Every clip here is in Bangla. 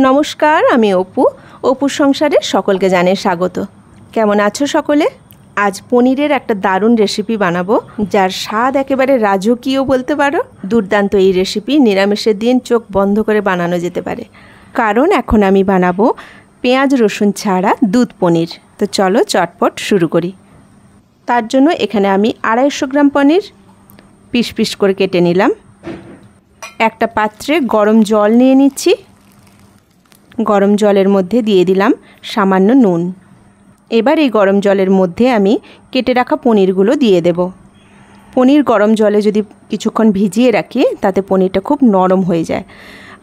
नमस्कार आमी अपू अपुर संसारे सकलके जानाई स्वागत। केमन आछो सकले? आज पनीरेर एक दारुण रेसिपि बानाबो जार स्वाद एकेबारे राजकीय बोलते पारो। दुर्दान्त एई रेसिपि निरामिषेर दिन चोख बंध करे बानानो जेते पारे, कारण एखन आमी बानाबो पेঁয়াজ रसुन छाड़ा दूध पनीर। तो चलो चटपट शुरू करी। तार जोन्नो एखाने आमी 250 ग्राम पनीर पिस पिस करे केटे निलाम। एक पात्रे गरम जल निये निচ্ছি। गरम जलेर मध्य दिए दिलाम सामान्य नुन। एबार এই गरम जलेर मध्य आमी केटे राखा पनीरगुलो दिए देब। पनीर गरम जले यदि किछुक्षण भिजिए राखी ताते पनीरटा खूब नरम हो जाए।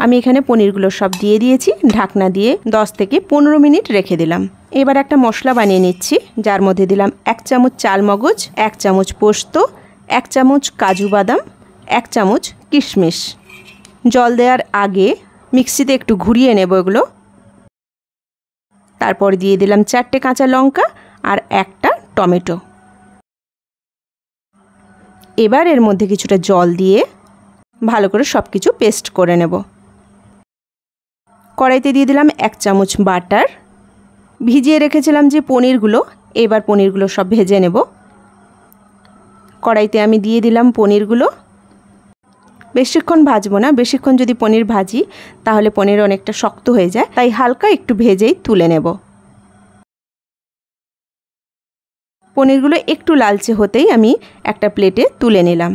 आमी एखाने पनीरगुलो सब दिए दिएछि। ढाकना दिए 10 থেকে 15 मिनट रेखे दिलाम। एबार एक मशला बानिये निচ্ছি, जार मध्य दिलाम 1 चामच चाल मगज, 1 चामच पोस्त, 1 चामच काजू बादाम, 1 चामच किशमिश। जल देওয়ার आगे मिक्सिते एकटू घुरिए नेब एगुलो। तारपर दिए दिलाम 4টে काँचा लंका और 1টা टमेटो। एबार एर मध्य किछुटा जल दिए भालो करे सबकिछु पेस्ट करे नेब। कड़ाईते दिए दिलाम 1 चामच बाटार। भिजिए रेखेছিলাম যে পনিরগুলো, এবার পনিরগুলো সব ভেজে নেব। কড়াইতে আমি দিয়ে দিলাম পনিরগুলো। বেশিক্ষণ ভাজবো না, বেশিক্ষণ যদি পনির ভাজি তাহলে পনির অনেকটা শক্ত হয়ে যায়, তাই হালকা একটু ভেজেই তুলে নেব। পনিরগুলো একটু লালচে হতেই আমি একটা প্লেটে তুলে নিলাম।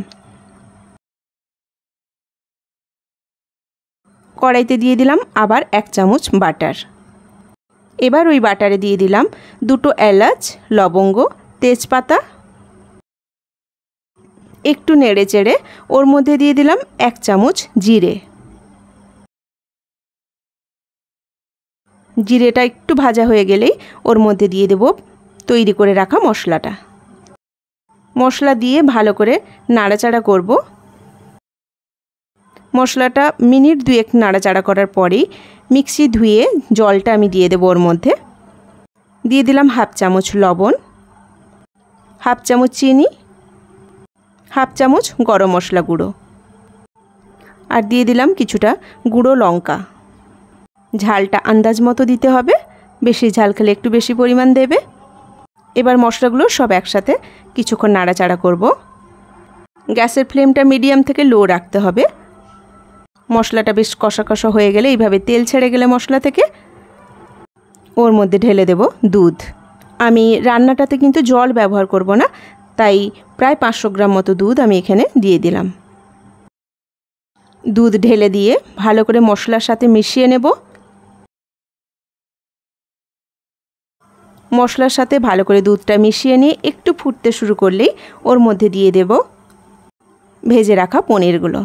কড়াইতে দিয়ে দিলাম আবার 1 চামচ বাটার। এবার ওই বাটারে দিয়ে দিলাম 2টো এলাচ, লবঙ্গ, তেজপাতা। একটু নেড়ে চেড়ে ওর মধ্যে দিয়ে দিলাম 1 চামচ জিরে। জিরেটা একটু ভাজা হয়ে গেলেই ওর মধ্যে দিয়ে দেব তৈরি করে রাখা মশলাটা। মশলা দিয়ে ভালো করে নাড়াচাড়া করব। মশলাটা মিনিট 2 নাড়াচাড়া করার পরেই মিক্সি ধুয়ে জলটা আমি দিয়ে দেব ওর মধ্যে। দিয়ে দিলাম 1/2 চামচ লবণ, 1/2 চামচ চিনি, 1/2 চামচ গরম মশলা গুঁড়ো আর দিয়ে দিলাম কিছুটা গুঁড়ো লঙ্কা। ঝালটা আন্দাজ মতো দিতে হবে, বেশি ঝাল খেলে একটু বেশি পরিমাণ দেবে। এবার মশলাগুলো সব একসাথে কিছুক্ষণ নাড়াচাড়া করব। গ্যাসের ফ্লেমটা মিডিয়াম থেকে লো রাখতে হবে। মশলাটা বেশ কষা কষা হয়ে গেলে, এইভাবে তেল ছেড়ে গেলে মশলা থেকে ওর মধ্যে ঢেলে দেব দুধ। আমি রান্নাটাতে কিন্তু জল ব্যবহার করব না, তাই প্রায় 500 গ্রাম মতো দুধ আমি এখানে দিয়ে দিলাম। দুধ ঢেলে দিয়ে ভালো করে মশলার সাথে মিশিয়ে নেব। মশলার সাথে ভালো করে দুধটা মিশিয়ে নিয়ে একটু ফুটতে শুরু করলেই ওর মধ্যে দিয়ে দেব ভেজে রাখা পনিরগুলো।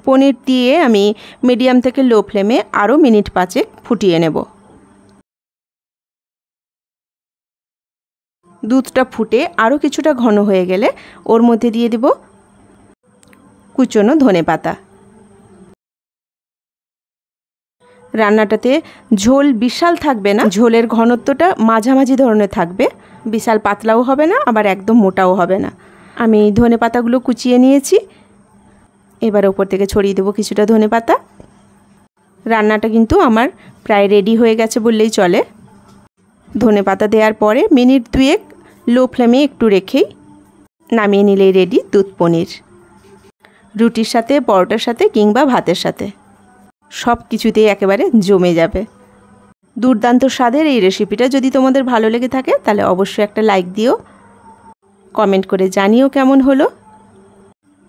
পনির দিয়ে আমি মিডিয়াম থেকে লো ফ্লেমে আরও মিনিট 5 ফুটিয়ে নেব। দুধটা ফুটে আরও কিছুটা ঘন হয়ে গেলে ওর মধ্যে দিয়ে দেব কুচনো ধনেপাতা। রান্নাটাতে ঝোল বিশাল থাকবে না, ঝোলের ঘনত্বটা মাঝামাঝি ধরনের থাকবে। বিশাল পাতলাও হবে না, আবার একদম মোটাও হবে না। আমি ধনেপাতাগুলো কুচিয়ে নিয়েছি। এবার ওপর থেকে ছড়িয়ে দেব কিছুটা ধনেপাতা। রান্নাটা কিন্তু আমার প্রায় রেডি হয়ে গেছে বললেই চলে। ধনেপাতা দেওয়ার পরে মিনিট 2 লো ফ্লেমে একটু রেখেই নামিয়ে নিলেই রেডি দুধ পনির। রুটির সাথে, পরোটার সাথে কিংবা ভাতের সাথে সব কিছুতেই একেবারে জমে যাবে। দুর্দান্ত স্বাদের এই রেসিপিটা যদি তোমাদের ভালো লেগে থাকে তাহলে অবশ্যই একটা লাইক দিও। কমেন্ট করে জানিও কেমন হলো।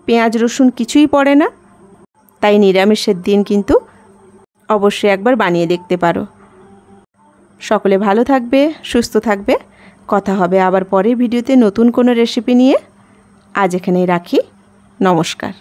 পেঁয়াজ রসুন কিছুই পড়ে না, তাই নিরামিষের দিন কিন্তু অবশ্যই একবার বানিয়ে দেখতে পারো। সকলে ভালো থাকবে, সুস্থ থাকবে। কথা হবে আবার পরের ভিডিওতে নতুন কোনো রেসিপি নিয়ে। আজ এখানেই রাখি। নমস্কার।